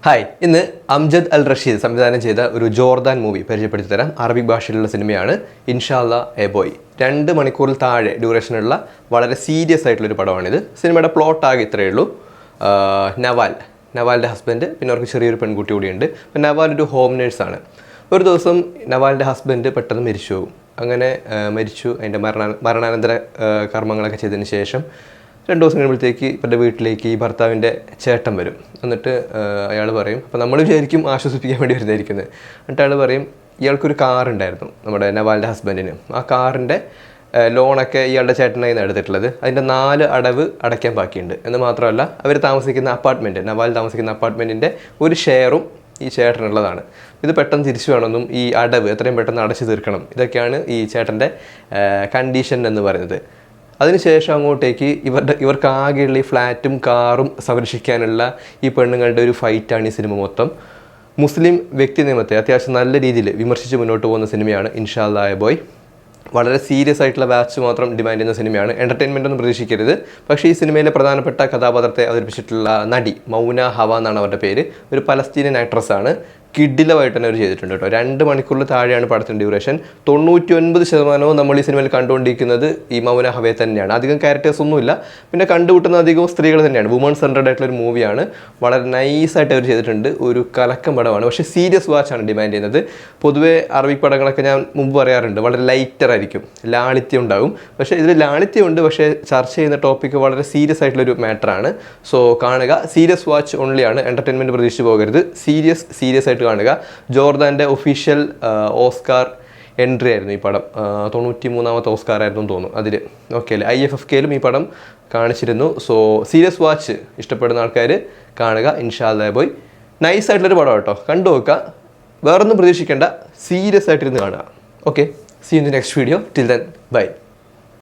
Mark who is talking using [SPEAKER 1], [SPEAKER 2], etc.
[SPEAKER 1] Hi, ഇന്ന് അംജദ് അൽ റഷീദ് സംവിധാനം ചെയ്ത ഒരു ജോർദാൻ മൂവി പരിചയപ്പെടുത്തി തരാം. അറബിക് ഭാഷയിലുള്ള സിനിമയാണ് ഇൻഷാല്ലാ എ ബോയ്. 2 മണിക്കൂറിൽ താഴെ ഡ്യൂറേഷനുള്ള വളരെ സീരിയസ് ആയിട്ടുള്ളൊരു പടമാണിത്. സിനിമയുടെ പ്ലോട്ട് ആകെ ഇത്രയേ ഉള്ളൂ. നവാലിൻ്റെ ഹസ്ബൻഡ്, പിന്നെ അവർക്ക് ചെറിയൊരു പെൺകുട്ടി കൂടിയുണ്ട്. അപ്പം നവാൽ ഒരു ഹോം നേഴ്സാണ്. ഒരു ദിവസം നവാലിൻ്റെ ഹസ്ബൻഡ് പെട്ടെന്ന് മരിച്ചു പോകും. അങ്ങനെ മരിച്ചു. അതിൻ്റെ മരണാനന്തര കർമ്മങ്ങളൊക്കെ ചെയ്തതിന് ശേഷം 2 ദിവസം കഴിയുമ്പോഴത്തേക്ക് ഇവരുടെ വീട്ടിലേക്ക് ഈ ഭർത്താവിൻ്റെ ചേട്ടൻ വരും. എന്നിട്ട് അയാൾ പറയും, അപ്പോൾ നമ്മൾ വിചാരിക്കും ആശ്വസിപ്പിക്കാൻ വേണ്ടി വരുന്നതായിരിക്കുന്നത്. എന്നിട്ട് അയാൾ പറയും, ഇയാൾക്കൊരു കാറുണ്ടായിരുന്നു നമ്മുടെ നവാലിൻ്റെ ഹസ്ബൻഡിന്. ആ കാറിൻ്റെ ലോണൊക്കെ ഇയാളുടെ ചേട്ടനായിരുന്നു എടുത്തിട്ടുള്ളത്. അതിൻ്റെ 4 അടവ് അടയ്ക്കാൻ ബാക്കിയുണ്ട്. എന്ന് മാത്രമല്ല, അവർ താമസിക്കുന്ന അപ്പാർട്ട്മെൻറ്റ്, നവാൽ താമസിക്കുന്ന അപ്പാർട്ട്മെൻറ്റിൻ്റെ ഒരു ഷെയറും ഈ ചേട്ടനുള്ളതാണ്. ഇത് പെട്ടെന്ന് തിരിച്ചു വേണമെന്നും ഈ അടവ് എത്രയും പെട്ടെന്ന് അടച്ചു തീർക്കണം, ഇതൊക്കെയാണ് ഈ ചേട്ടൻ്റെ കണ്ടീഷൻ എന്ന് പറയുന്നത്. അതിനുശേഷം അങ്ങോട്ടേക്ക് ഇവർക്ക് ആകെയുള്ള ഈ ഫ്ലാറ്റും കാറും സംരക്ഷിക്കാനുള്ള ഈ പെണ്ണുങ്ങളുടെ ഒരു ഫൈറ്റാണ് ഈ സിനിമ മൊത്തം. മുസ്ലിം വ്യക്തി നിയമത്തെ അത്യാവശ്യം നല്ല രീതിയിൽ വിമർശിച്ച് മുന്നോട്ട് പോകുന്ന സിനിമയാണ് ഇൻഷാല്ലാ എ ബോയ്. വളരെ സീരിയസ് ആയിട്ടുള്ള വാച്ച് മാത്രം ഡിമാൻഡ് ചെയ്യുന്ന സിനിമയാണ്. എൻ്റർടൈൻമെൻ്റ് ഒന്നും പ്രതീക്ഷിക്കരുത്. പക്ഷേ ഈ സിനിമയിലെ പ്രധാനപ്പെട്ട കഥാപാത്രത്തെ അവതരിപ്പിച്ചിട്ടുള്ള നടി മൗന ഹവ എന്നാണ് അവരുടെ പേര്. ഒരു പലസ്തീനിയൻ ആക്ട്രസ്സാണ്. കിഡിലമായിട്ട് തന്നെ അവർ ചെയ്തിട്ടുണ്ട് കേട്ടോ. 2 മണിക്കൂറിൽ താഴെയാണ് പടത്തിൻ്റെ ഡ്യൂറേഷൻ. 99% നമ്മൾ ഈ സിനിമയിൽ കണ്ടുകൊണ്ടിരിക്കുന്നത് ഈ മൗന ഹവയെ തന്നെയാണ്. അധികം ക്യാരക്ടേഴ്സ് ഒന്നുമില്ല. പിന്നെ കണ്ടുകൂട്ടുന്ന അധികവും സ്ത്രീകൾ തന്നെയാണ്. വുമൺ സെൻട്രഡ് ആയിട്ടുള്ളൊരു മൂവിയാണ്. വളരെ നൈസായിട്ട് അവർ ചെയ്തിട്ടുണ്ട്. ഒരു കലക്കം പടമാണ്. പക്ഷേ സീരിയസ് വാച്ചാണ് ഡിമാൻഡ് ചെയ്യുന്നത്. പൊതുവേ അറബിക് പടങ്ങളൊക്കെ ഞാൻ മുമ്പ് പറയാറുണ്ട്, വളരെ ലൈറ്റർ ആയിരിക്കും, ലാളിത്യം ഉണ്ടാകും. പക്ഷേ ഇതിൽ ലാളിത്യമുണ്ട്, പക്ഷേ ചർച്ച ചെയ്യുന്ന ടോപ്പിക്ക് വളരെ സീരിയസ് ആയിട്ടുള്ളൊരു മാറ്ററാണ്. സോ കാണുക. സീരിയസ് വാച്ച് ഓൺലിയാണ്. എൻ്റർടൈൻമെൻറ്റ് പ്രതീക്ഷിച്ച് പോകരുത്. സീരിയസ് ആയിട്ട് കാണുക. ജോർദാൻ്റെ ഒഫീഷ്യൽ ഓസ്കാർ എൻട്രി ആയിരുന്നു ഈ പടം. 93ാമത്തെ ഓസ്കാർ ആയിരുന്നു തോന്നുന്നു അതിൽ. ഓക്കെ അല്ലേ? IFFKയിലും ഈ പടം കാണിച്ചിരുന്നു. സോ സീരിയസ് വാച്ച് ഇഷ്ടപ്പെടുന്ന ആൾക്കാർ കാണുക. ഇൻഷാല്ലാ ബോയ് നൈസായിട്ടുള്ളൊരു പടം കേട്ടോ. കണ്ടു നോക്കുക. വേറൊന്നും പ്രതീക്ഷിക്കേണ്ട. സീരിയസ് ആയിട്ടിരുന്ന് കാണുക. Okay, see in the next video. Till then by.